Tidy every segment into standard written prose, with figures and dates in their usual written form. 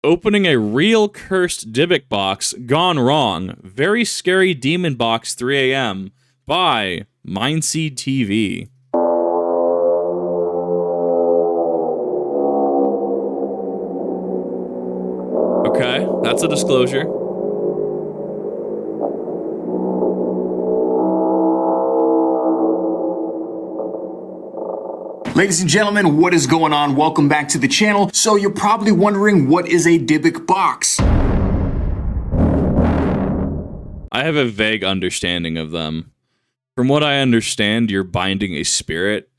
Opening a real cursed Dybbuk box gone wrong. Very scary demon box 3 a.m. by MindSeed TV. Okay, that's a disclosure. Ladies and gentlemen, what is going on? Welcome back to the channel. So you're probably wondering, what is a Dybbuk box? I have a vague understanding of them. From what I understand, you're binding a spirit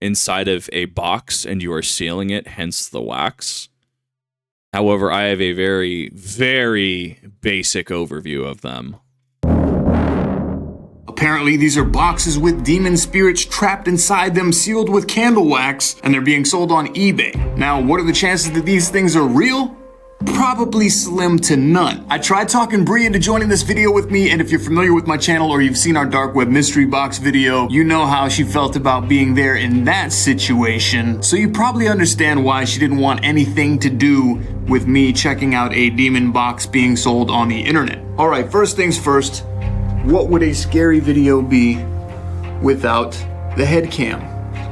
inside of a box and you are sealing it, hence the wax. However, I have a very, very basic overview of them. Apparently, these are boxes with demon spirits trapped inside them, sealed with candle wax, and they're being sold on eBay. Now, what are the chances that these things are real? Probably slim to none. I tried talking Bree into joining this video with me, and if you're familiar with my channel or you've seen our dark web mystery box video, you know how she felt about being there in that situation. So you probably understand why she didn't want anything to do with me checking out a demon box being sold on the internet. All right, first things first. What would a scary video be without the head cam?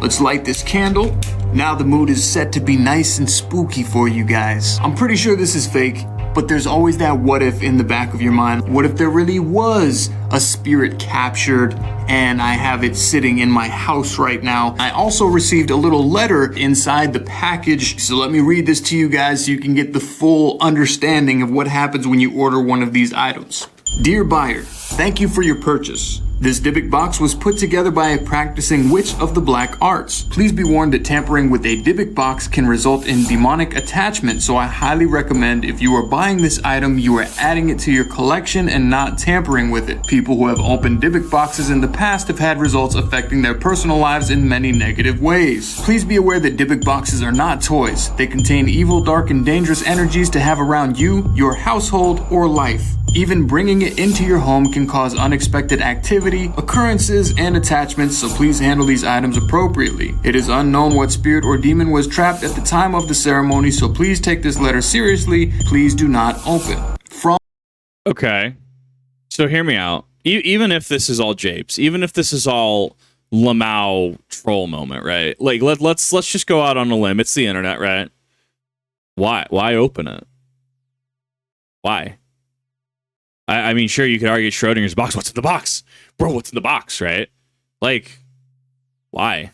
Let's light this candle. Now the mood is set to be nice and spooky for you guys. I'm pretty sure this is fake, but there's always that what if in the back of your mind. What if there really was a spirit captured and I have it sitting in my house right now? I also received a little letter inside the package, so let me read this to you guys so you can get the full understanding of what happens when you order one of these items. Dear buyer, thank you for your purchase. This Dybbuk box was put together by a practicing witch of the black arts. Please be warned that tampering with a Dybbuk box can result in demonic attachment, so I highly recommend if you are buying this item, you are adding it to your collection and not tampering with it. People who have opened Dybbuk boxes in the past have had results affecting their personal lives in many negative ways. Please be aware that Dybbuk boxes are not toys. They contain evil, dark, and dangerous energies to have around you, your household, or life. Even bringing it into your home can cause unexpected activity, occurrences, and attachments, so please handle these items appropriately. It is unknown what spirit or demon was trapped at the time of the ceremony, so please take this letter seriously. Please do not open. Okay, so hear me out. Even if this is all japes, even if this is all Lamau troll moment, right? Like let's just go out on a limb. It's the internet, right? Why open it? Why? I mean, sure, you could argue Schrodinger's box. What's in the box? Bro, what's in the box, right? Like, why?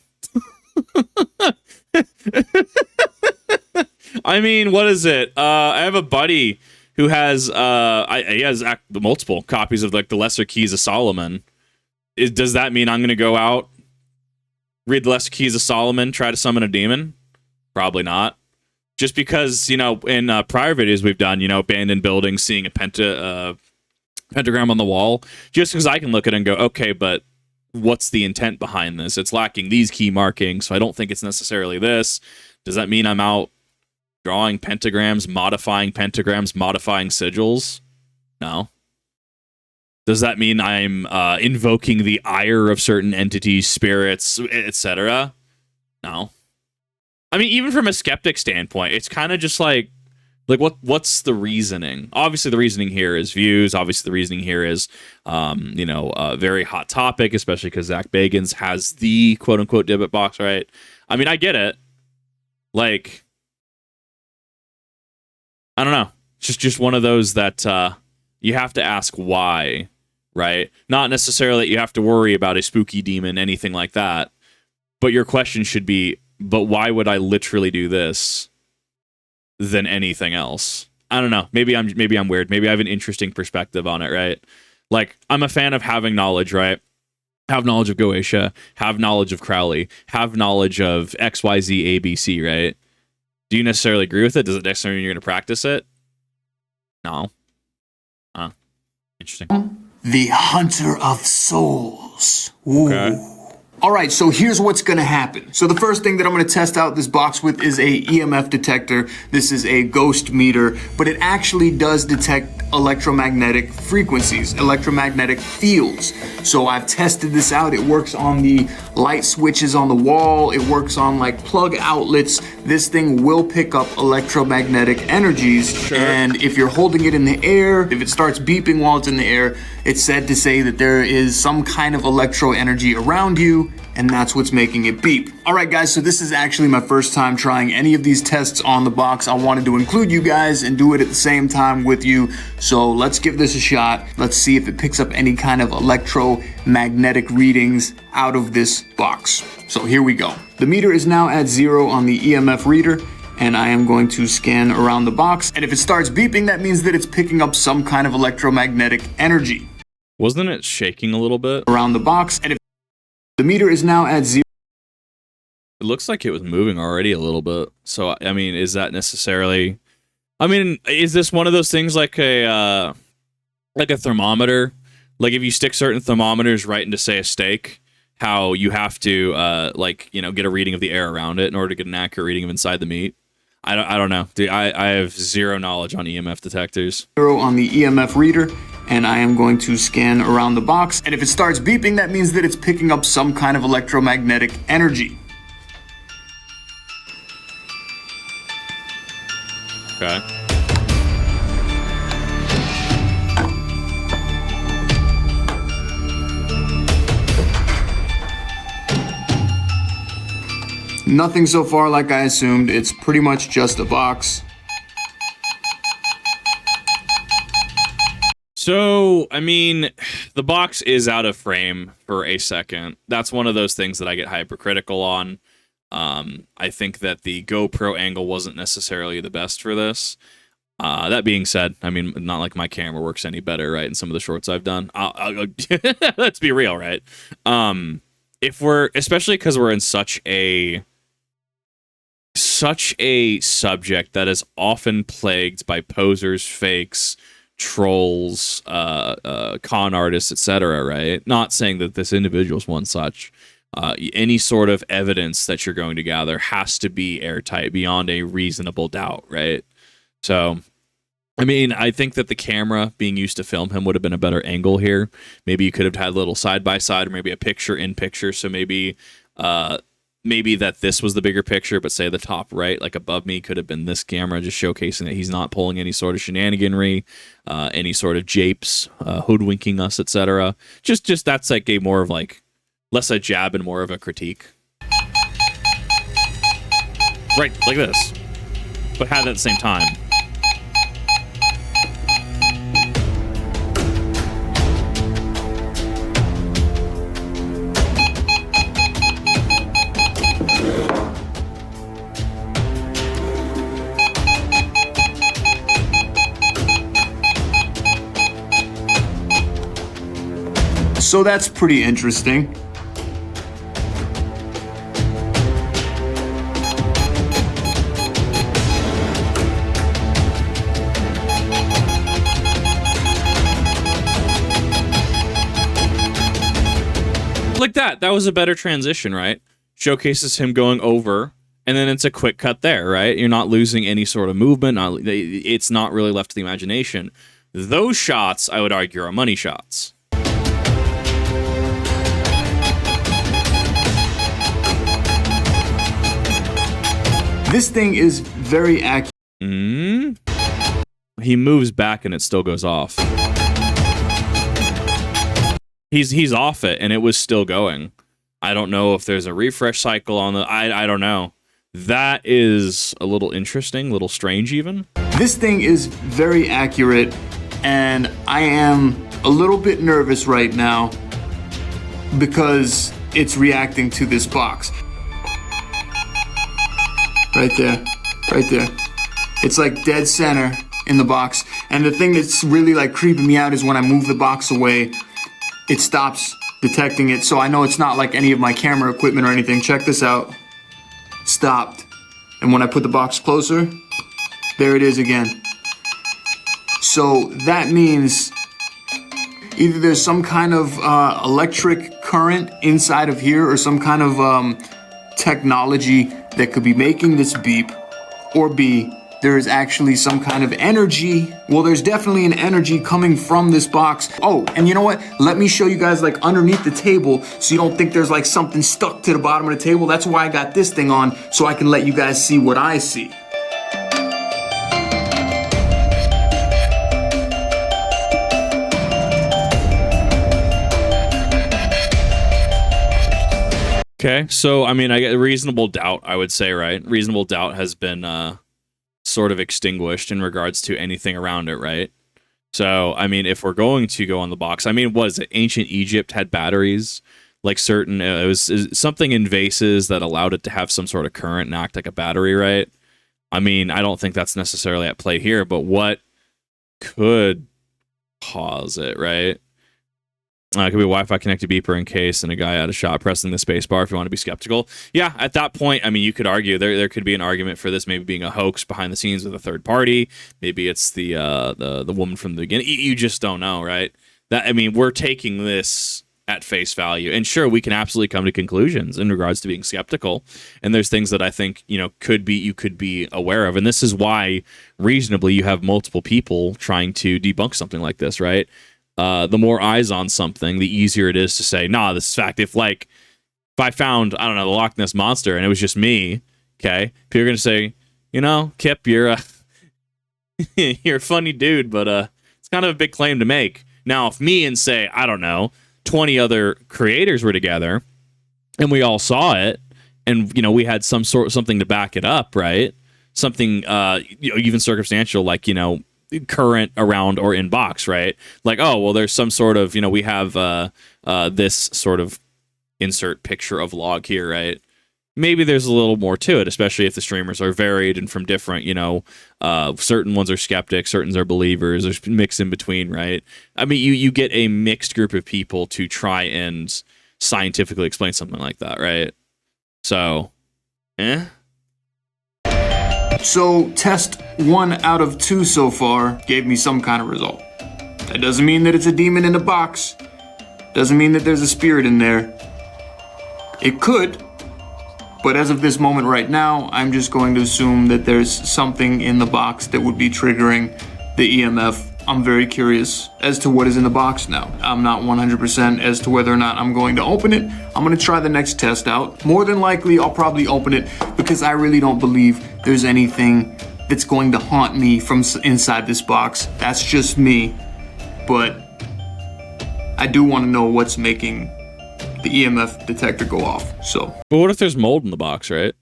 I mean, what is it? I have a buddy who has, he has multiple copies of, like, the Lesser Keys of Solomon. Does that mean I'm going to go out, read the Lesser Keys of Solomon, try to summon a demon? Probably not. Just because, you know, in prior videos we've done, you know, abandoned buildings, seeing a pentagram on the wall, just because I can look at it and go, okay, but what's the intent behind this? It's lacking these key markings, so I don't think it's necessarily this. Does that mean I'm out drawing pentagrams, modifying sigils? No. Does that mean I'm invoking the ire of certain entities, spirits, etc.? No. I mean, even from a skeptic standpoint, it's kind of just like what's the reasoning? Obviously, the reasoning here is views. Obviously, the reasoning here is, you know, a very hot topic, especially because Zack Bagans has the quote-unquote Dybbuk box, right? I mean, I get it. Like, I don't know. It's just one of those that you have to ask why, right? Not necessarily that you have to worry about a spooky demon, anything like that. But your question should be, but why would I literally do this than anything else? I don't know. Maybe I'm weird. Maybe I have an interesting perspective on it, right? Like, I'm a fan of having knowledge, right? Have knowledge of Goetia, have knowledge of Crowley, have knowledge of XYZ ABC, right? Do you necessarily agree with it? Does it necessarily mean you're going to practice it? No. Interesting. The Hunter of Souls. Ooh. Okay. Alright, so here's what's gonna happen. So the first thing that I'm gonna test out this box with is a EMF detector. This is a ghost meter, but it actually does detect electromagnetic frequencies, electromagnetic fields. So I've tested this out. It works on the light switches on the wall. It works on like plug outlets. This thing will pick up electromagnetic energies. Sure. And if you're holding it in the air, if it starts beeping while it's in the air, it's said to say that there is some kind of electro energy around you, and that's what's making it beep. All right, guys, so this is actually my first time trying any of these tests on the box. I wanted to include you guys and do it at the same time with you. So let's give this a shot. Let's see if it picks up any kind of electromagnetic readings out of this box. So here we go. The meter is now at 0 on the EMF reader, and I am going to scan around the box. And if it starts beeping, that means that it's picking up some kind of electromagnetic energy. Wasn't it shaking a little bit? Around the box, and if the meter is now at 0. It looks like it was moving already a little bit. So, I mean, is that necessarily... I mean, is this one of those things like a thermometer? Like if you stick certain thermometers right into, say, a steak, how you have to, get a reading of the air around it in order to get an accurate reading of inside the meat? I don't know. Dude, I have zero knowledge on EMF detectors. 0 on the EMF reader, and I am going to scan around the box. And if it starts beeping, that means that it's picking up some kind of electromagnetic energy. Okay. Nothing so far like I assumed. It's pretty much just a box. So, I mean, the box is out of frame for a second. That's one of those things that I get hypercritical on. I think that the GoPro angle wasn't necessarily the best for this. That being said, I mean, not like my camera works any better, right? In some of the shorts I've done. Let's be real, right? Especially because we're in such a subject that is often plagued by posers, fakes, trolls, con artists, etc., right? Not saying that this individual's one such. Any sort of evidence that you're going to gather has to be airtight beyond a reasonable doubt, right? So, I mean, I think that the camera being used to film him would have been a better angle here. Maybe you could have had a little side-by-side, or maybe a picture-in-picture, so maybe that this was the bigger picture, but say the top right, like above me, could have been this camera, just showcasing that he's not pulling any sort of shenaniganry, any sort of japes, hoodwinking us, etc. Just that's like a more of like, less a jab and more of a critique. Right, like this. But had it at the same time. So that's pretty interesting. Like that. That was a better transition, right? Showcases him going over, and then it's a quick cut there, right? You're not losing any sort of movement. It's not really left to the imagination. Those shots, I would argue, are money shots. This thing is very accurate. He moves back and it still goes off. He's off it and it was still going. I don't know if there's a refresh cycle on the... I don't know. That is a little interesting, a little strange even. This thing is very accurate, and I am a little bit nervous right now because it's reacting to this box. Right there, right there. It's like dead center in the box. And the thing that's really like creeping me out is when I move the box away, it stops detecting it. So I know it's not like any of my camera equipment or anything. Check this out. Stopped. And when I put the box closer, there it is again. So that means either there's some kind of electric current inside of here or some kind of technology that could be making this beep, or B, there is actually some kind of energy. Well, there's definitely an energy coming from this box. Oh, and you know what? Let me show you guys like underneath the table so you don't think there's like something stuck to the bottom of the table. That's why I got this thing on, so I can let you guys see what I see. Okay, so I mean, I get reasonable doubt, I would say, right? Reasonable doubt has been sort of extinguished in regards to anything around it, right? So, I mean, if we're going to go on the box, I mean, was it ancient Egypt had batteries, like certain, it was something in vases that allowed it to have some sort of current and act like a battery, right? I mean, I don't think that's necessarily at play here, but what could cause it, right? It could be a Wi-Fi connected beeper in case, and a guy out of shot pressing the space bar if you want to be skeptical. Yeah, at that point, I mean, you could argue there could be an argument for this maybe being a hoax behind the scenes with a third party. Maybe it's the woman from the beginning. You just don't know, right? That, I mean, we're taking this at face value, and sure, we can absolutely come to conclusions in regards to being skeptical. And there's things that I think you could be aware of, and this is why reasonably you have multiple people trying to debunk something like this, right? The more eyes on something, the easier it is to say, nah, this is fact. If I found, I don't know, the Loch Ness Monster and it was just me, okay, people are going to say, Kip, you're you're a funny dude, but it's kind of a big claim to make. Now, if me and say, I don't know, 20 other creators were together and we all saw it and, we had something to back it up, right? Something, even circumstantial, like, current around or in box, right? Like, oh, well, there's some sort of, we have this sort of insert picture of log here, right? Maybe there's a little more to it, especially if the streamers are varied and from different, certain ones are skeptics, certain are believers, there's mix in between, right? I mean, you get a mixed group of people to try and scientifically explain something like that, right? So, So, test 1 out of 2 so far gave me some kind of result. That doesn't mean that it's a demon in the box. Doesn't mean that there's a spirit in there. It could, but as of this moment right now, I'm just going to assume that there's something in the box that would be triggering the EMF. I'm very curious as to what is in the box now. I'm not 100% as to whether or not I'm going to open it. I'm going to try the next test out. More than likely, I'll probably open it because I really don't believe there's anything that's going to haunt me from inside this box. That's just me. But I do want to know what's making the EMF detector go off. So, but what if there's mold in the box, right?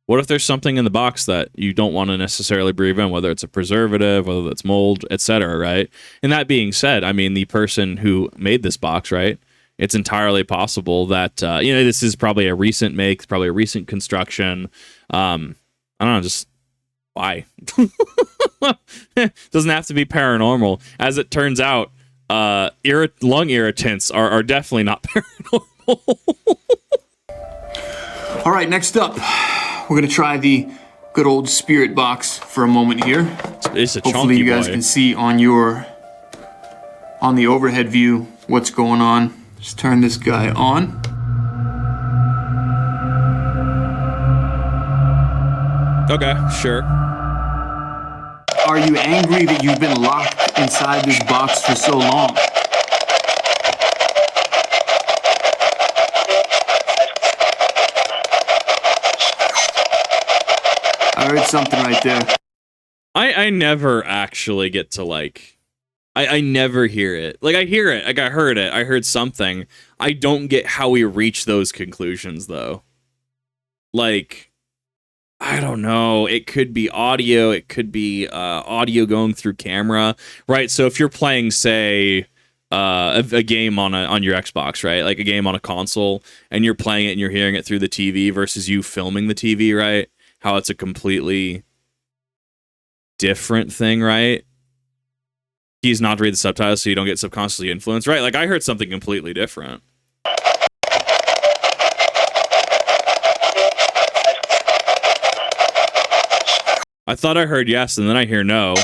What if there's something in the box that you don't want to necessarily breathe in, whether it's a preservative, whether it's mold, etc., right? And that being said, I mean, the person who made this box, right? It's entirely possible that, this is probably a recent make, probably a recent construction. I don't know, just why? Doesn't have to be paranormal. As it turns out, lung irritants are definitely not paranormal. All right, next up. We're gonna try the good old spirit box for a moment here. It's a Hopefully you guys can see on the overhead view what's going on. Just turn this guy on. Okay, sure. Are you angry that you've been locked inside this box for so long? I heard something right there. I never actually get to I never hear it. Like I hear it, I heard it, I heard something. I don't get how we reach those conclusions though. Like, I don't know. It could be audio, it could be audio going through camera, right? So if you're playing, say, a game on your Xbox, right? Like a game on a console, and you're playing it and you're hearing it through the TV versus you filming the TV, right? How it's a completely different thing, right? He's not to read the subtitles so you don't get subconsciously influenced, right? Like I heard something completely different. I thought I heard yes, and then I hear no.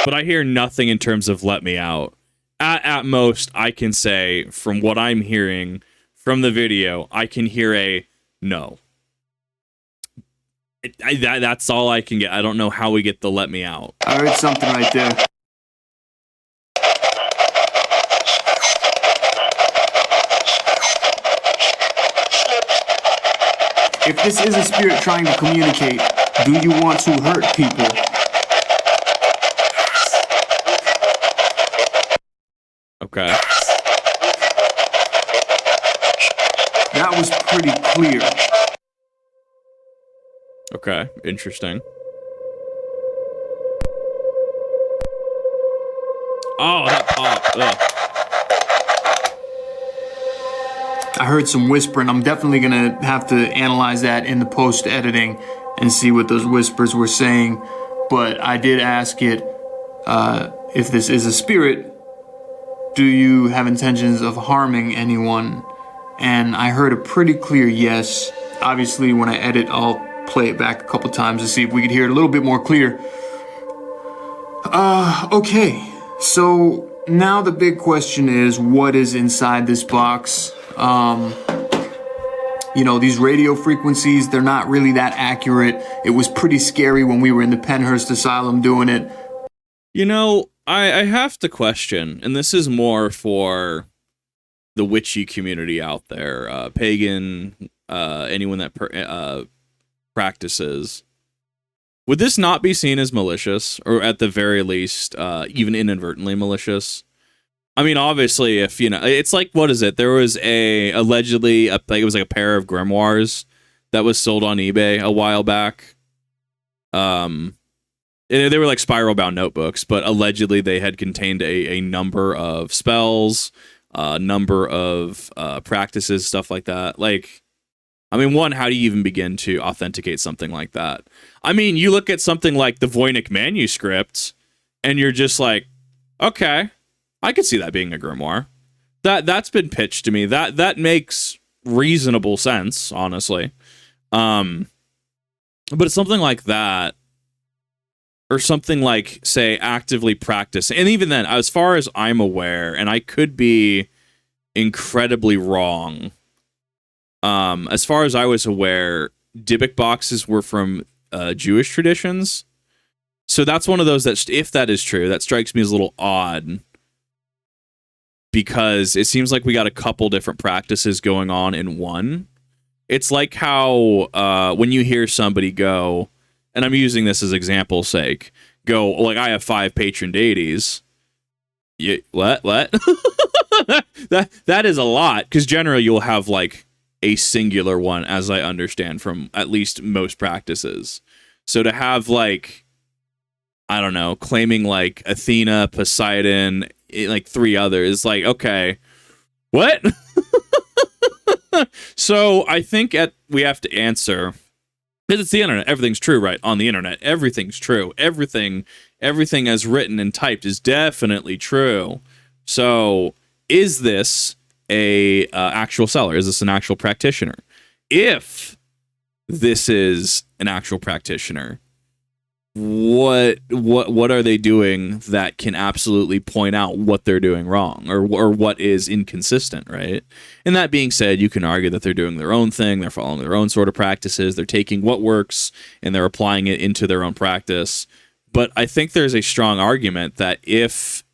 But I hear nothing in terms of let me out. At most, I can say, from what I'm hearing from the video, I can hear a no. That's all I can get. I don't know how we get the let me out. I heard something right there. If this is a spirit trying to communicate, do you want to hurt people? Okay. That was pretty clear. Okay, interesting. Oh, that popped. Ugh. I heard some whispering. I'm definitely gonna have to analyze that in the post editing and see what those whispers were saying. But I did ask it, if this is a spirit, do you have intentions of harming anyone? And I heard a pretty clear yes. Obviously, when I edit, I'll play it back a couple times to see if we could hear it a little bit more clear. Okay. So now the big question is, what is inside this box? You know, these radio frequencies, they're not really that accurate. It was pretty scary when we were in the Penhurst Asylum doing it. You know, I have to question, and this is more for the witchy community out there, pagan, anyone that practices. Would this not be seen as malicious, or at the very least, even inadvertently malicious? I mean, obviously, if, you know, it's like, what is it? There was allegedly, it was like a pair of grimoires that was sold on eBay a while back. They were like spiral bound notebooks, but allegedly they had contained a number of spells, a number of practices, stuff like that. Like, I mean, one, how do you even begin to authenticate something like that? I mean, you look at something like the Voynich manuscript, and you're just like, okay, I could see that being a grimoire. That's been pitched to me. That makes reasonable sense, honestly. But it's something like that, or something like, say, actively practice. And even then, as far as I'm aware, and I could be incredibly wrong, as far as I was aware, Dybbuk boxes were from Jewish traditions. So that's one of those that, if that is true, that strikes me as a little odd, because it seems like we got a couple different practices going on in one. It's like how when you hear somebody go, and I'm using this as example's sake, go, like, I have 5 patron deities. What? that is a lot, because generally you'll have, like, a singular one, as I understand from at least most practices. So to have, like, I don't know, claiming, like, Athena, Poseidon, like 3 others, like, okay, what? So I think we have to answer, because it's the internet, everything's true, right? On the internet, everything's true. Everything as written and typed is definitely true. So is this a actual seller? Is this an actual practitioner? If this is an actual practitioner, what are they doing that can absolutely point out what they're doing wrong, or what is inconsistent, right? And that being said, you can argue that they're doing their own thing, they're following their own sort of practices, they're taking what works and they're applying it into their own practice. But I think there's a strong argument that if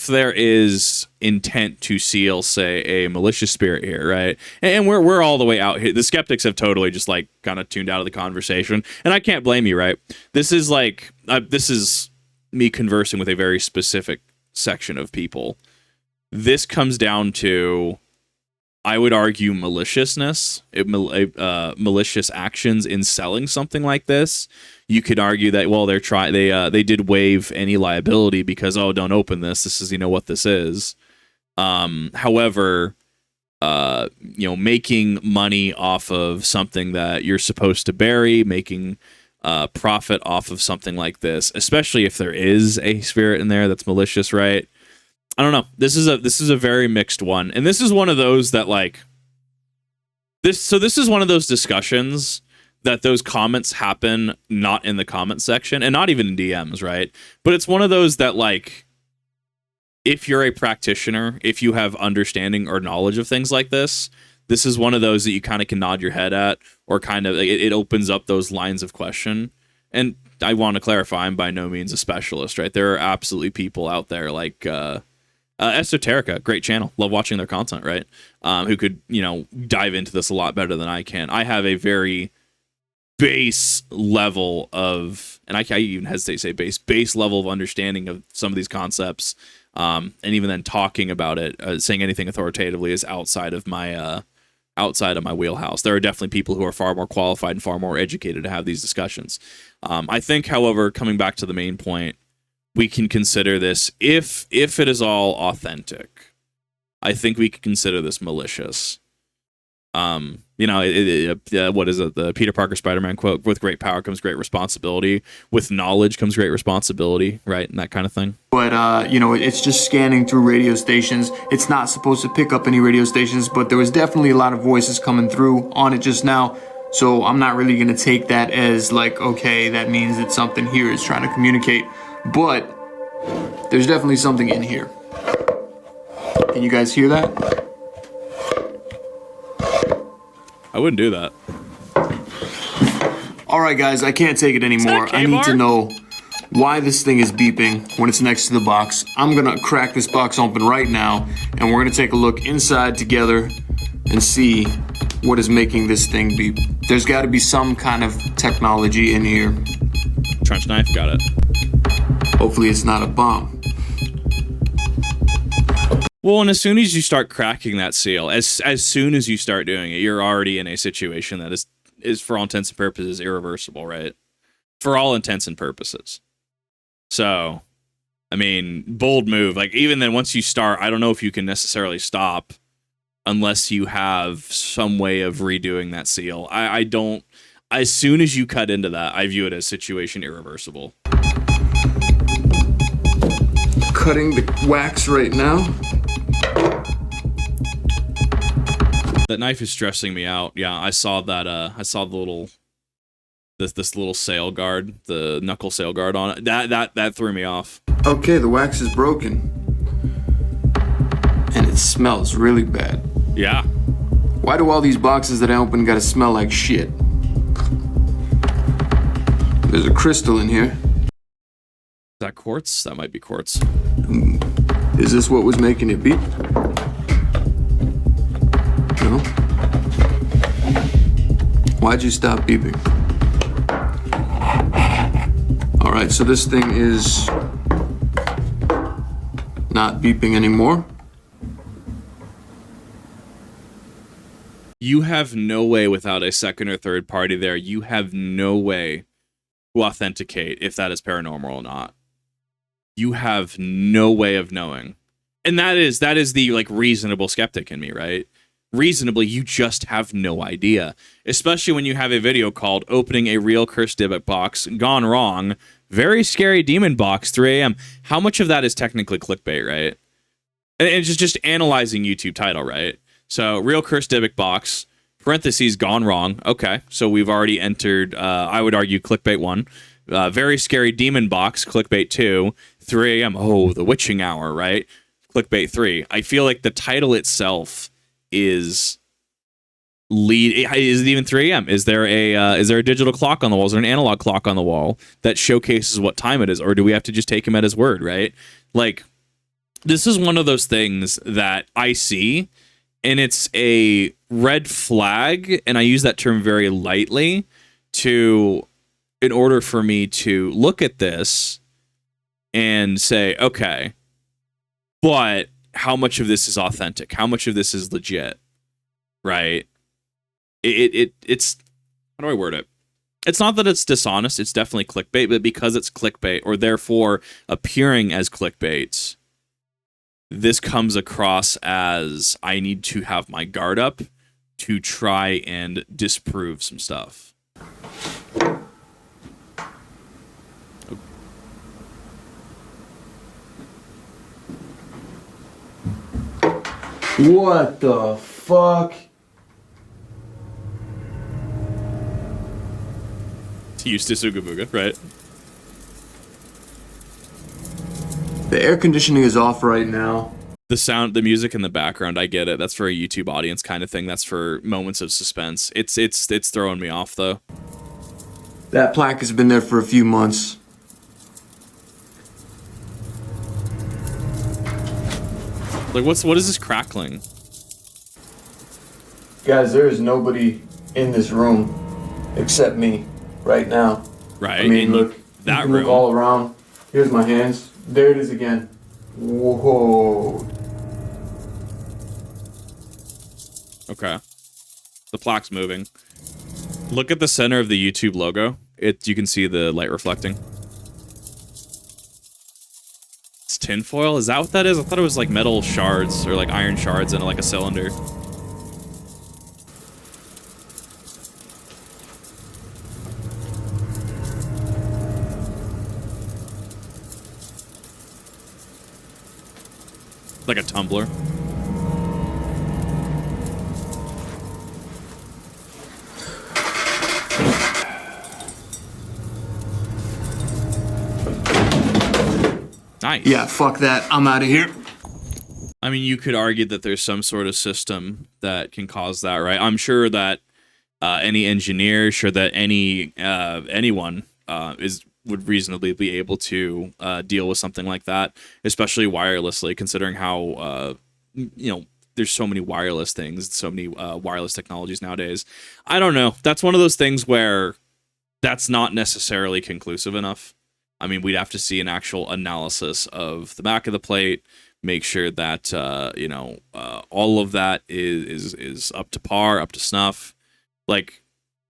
there is intent to seal, say, a malicious spirit here, right? And we're all the way out here. The skeptics have totally just, like, kind of tuned out of the conversation, and I can't blame you, right? This is like this is me conversing with a very specific section of people. This comes down to, I would argue, maliciousness, malicious actions in selling something like this. You could argue that, well, they did waive any liability because, oh, don't open this. This is, you know, what this is. However, making money off of something that you're supposed to bury, making profit off of something like this, especially if there is a spirit in there that's malicious, right? I don't know. This is a very mixed one, and this is one of those that, like, this. So this is one of those discussions that those comments happen not in the comment section, and not even in DMs, right? But it's one of those that, like, if you're a practitioner, if you have understanding or knowledge of things like this this is one of those that you kind of can nod your head at, or kind of it opens up those lines of question. And I want to clarify, I'm by no means a specialist, right? There are absolutely people out there like Esoterica, great channel, love watching their content, right? Who could, dive into this a lot better than I can. I have a very base level of, and I even hesitate to say base level of understanding of some of these concepts, and even then talking about it, saying anything authoritatively is outside of my wheelhouse. There are definitely people who are far more qualified and far more educated to have these discussions. I think, however, coming back to the main point, we can consider this, if it is all authentic, I think we could consider this malicious. What is it? The Peter Parker Spider-Man quote, with great power comes great responsibility. With knowledge comes great responsibility, right? And that kind of thing. But, it's just scanning through radio stations. It's not supposed to pick up any radio stations, but there was definitely a lot of voices coming through on it just now. So I'm not really going to take that as like, okay, that means that something here is trying to communicate. But there's definitely something in here. Can you guys hear that? I wouldn't do that. Alright guys, I can't take it anymore. I need to know why this thing is beeping when it's next to the box. I'm gonna crack this box open right now, and we're gonna take a look inside together and see what is making this thing beep. There's gotta be some kind of technology in here. Trench knife, got it. Hopefully it's not a bomb. Well, and as soon as you start cracking that seal, as soon as you start doing it, you're already in a situation that is for all intents and purposes irreversible, right? For all intents and purposes. So, I mean, bold move. Like, even then, once you start, I don't know if you can necessarily stop unless you have some way of redoing that seal. I don't. As soon as you cut into that, I view it as situation irreversible. Cutting the wax right now. That knife is stressing me out. Yeah, I saw that. I saw the little, this little sail guard, the knuckle sail guard on it. That threw me off. Okay, the wax is broken, and it smells really bad. Yeah. Why do all these boxes that I open gotta smell like shit? There's a crystal in here. Is that quartz? That might be quartz. Is this what was making it beep? No? Why'd you stop beeping? Alright, so this thing is not beeping anymore. You have no way without a second or third party there. You have no way to authenticate if that is paranormal or not. You have no way of knowing. And that is the like reasonable skeptic in me, right? Reasonably, you just have no idea. Especially when you have a video called Opening a Real Cursed Dybbuk Box Gone Wrong, Very Scary Demon Box, 3 a.m. How much of that is technically clickbait, right? And it's just analyzing YouTube title, right? So, Real Cursed Dybbuk Box, parentheses, Gone Wrong. Okay, so we've already entered, I would argue, clickbait 1. Very Scary Demon Box, clickbait 2. 3 a.m. Oh, the witching hour, right? Clickbait 3. I feel like the title itself is it even 3 a.m.? Is there a digital clock on the wall? Is there an analog clock on the wall that showcases what time it is? Or do we have to just take him at his word, right? Like, this is one of those things that I see, and it's a red flag, and I use that term very lightly, in order for me to look at this and say, okay, but how much of this is authentic? How much of this is legit? Right? It's how do I word it? It's not that it's dishonest, it's definitely clickbait, but because it's clickbait, or therefore appearing as clickbait, this comes across as I need to have my guard up to try and disprove some stuff. What the fuck? Eustace Ooga Booga, right? The air conditioning is off right now. The music in the background, I get it. That's for a YouTube audience kind of thing. That's for moments of suspense. It's throwing me off though. That plaque has been there for a few months. Like what is this crackling? Guys, there is nobody in this room except me right now. Right. I mean, look, that look all around. Here's my hands. There it is again. Whoa. Okay. The plaque's moving. Look at the center of the YouTube logo. You can see the light reflecting. It's tinfoil? Is that what that is? I thought it was like metal shards or like iron shards in like a cylinder. Like a tumbler. Nice. Yeah, fuck that. I'm out of here. I mean, you could argue that there's some sort of system that can cause that, right? I'm sure that any engineer, sure that anyone would reasonably be able to deal with something like that, especially wirelessly, considering how there's so many wireless things, so many wireless technologies nowadays. I don't know. That's one of those things where that's not necessarily conclusive enough. I mean, we'd have to see an actual analysis of the back of the plate, make sure that all of that is up to par, up to snuff. Like,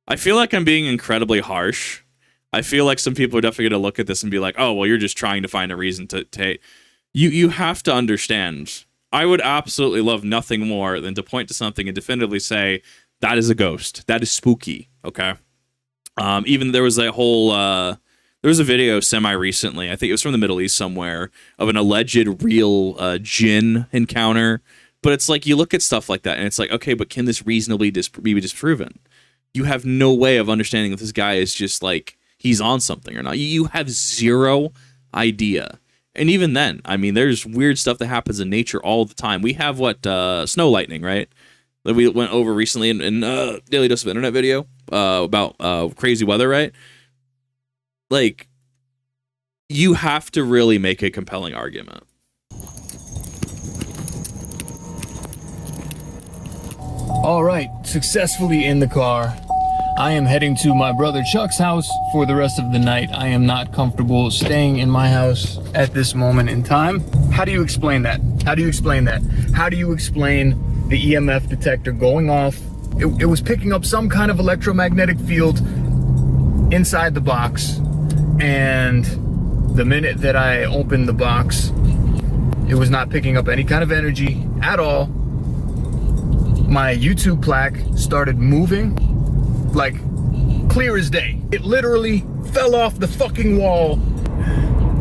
I feel like I'm being incredibly harsh. I feel like some people are definitely going to look at this and be like, oh, well, you're just trying to find a reason to hate. You have to understand. I would absolutely love nothing more than to point to something and definitively say, that is a ghost. That is spooky, okay? Even there was a whole... there was a video semi-recently, I think it was from the Middle East somewhere, of an alleged real jinn encounter. But it's like, you look at stuff like that, and it's like, okay, but can this reasonably be disproven? You have no way of understanding if this guy is just like, he's on something or not. You have zero idea. And even then, I mean, there's weird stuff that happens in nature all the time. We have snow lightning, right? That we went over recently in Daily Dose of Internet video about crazy weather, right? Like, you have to really make a compelling argument. All right, successfully in the car. I am heading to my brother Chuck's house for the rest of the night. I am not comfortable staying in my house at this moment in time. How do you explain that? How do you explain that? How do you explain the EMF detector going off? It was picking up some kind of electromagnetic field inside the box. And the minute that I opened the box, it was not picking up any kind of energy at all. My YouTube plaque started moving, like clear as day. It literally fell off the fucking wall.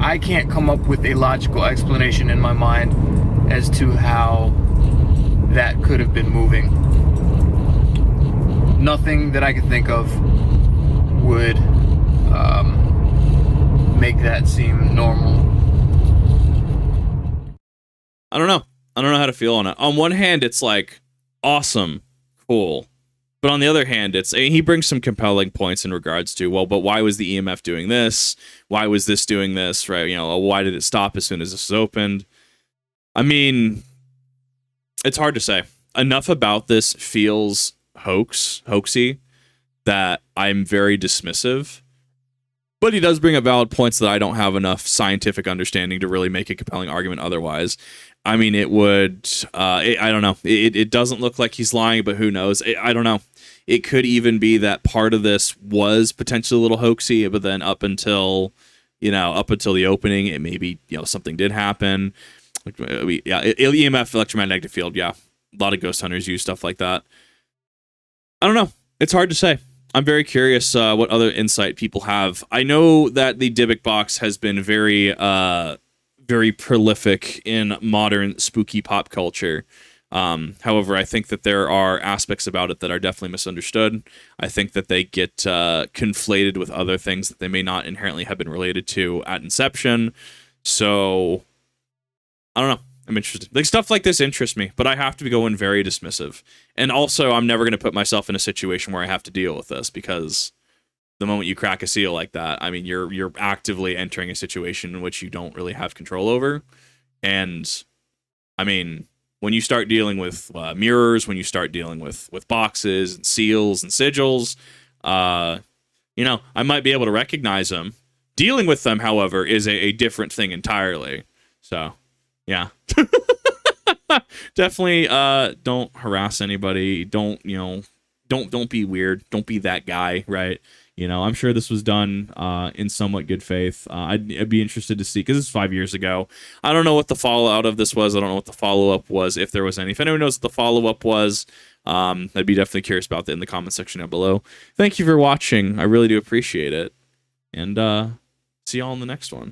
I can't come up with a logical explanation in my mind as to how that could have been moving. Nothing that I could think of would make that seem normal. I don't know how to feel on it. On one hand, it's like, awesome, cool. But on the other hand, he brings some compelling points in regards to, well, but why was the EMF doing this? Why was this doing this, right? Why did it stop as soon as this was opened? I mean, it's hard to say. Enough about this feels hoaxy, that I'm very dismissive. But he does bring up valid points that I don't have enough scientific understanding to really make a compelling argument otherwise. I mean, it would, I don't know. It doesn't look like he's lying, but who knows? I don't know. It could even be that part of this was potentially a little hoaxy, but then up until the opening, it maybe, something did happen. EMF, electromagnetic field, yeah. A lot of ghost hunters use stuff like that. I don't know. It's hard to say. I'm very curious what other insight people have. I know that the Dybbuk Box has been very prolific in modern spooky pop culture. However, I think that there are aspects about it that are definitely misunderstood. I think that they get conflated with other things that they may not inherently have been related to at inception. So, I don't know. I'm interested. Like stuff like this interests me, but I have to go in very dismissive. And also, I'm never going to put myself in a situation where I have to deal with this, because the moment you crack a seal like that, I mean, you're actively entering a situation in which you don't really have control over. And I mean, when you start dealing with mirrors, when you start dealing with boxes and seals and sigils, you know, I might be able to recognize them. Dealing with them, however, is a different thing entirely. So, yeah. Definitely don't harass anybody. Don't be weird. Don't be that guy, right? You know, I'm sure this was done in somewhat good faith. I'd be interested to see, because this is 5 years ago. I don't know what the fallout of this was. I don't know what the follow-up was, if there was any. If anyone knows what the follow-up was, I'd be definitely curious about that in the comment section down below. Thank you for watching. I really do appreciate it. And see y'all in the next one.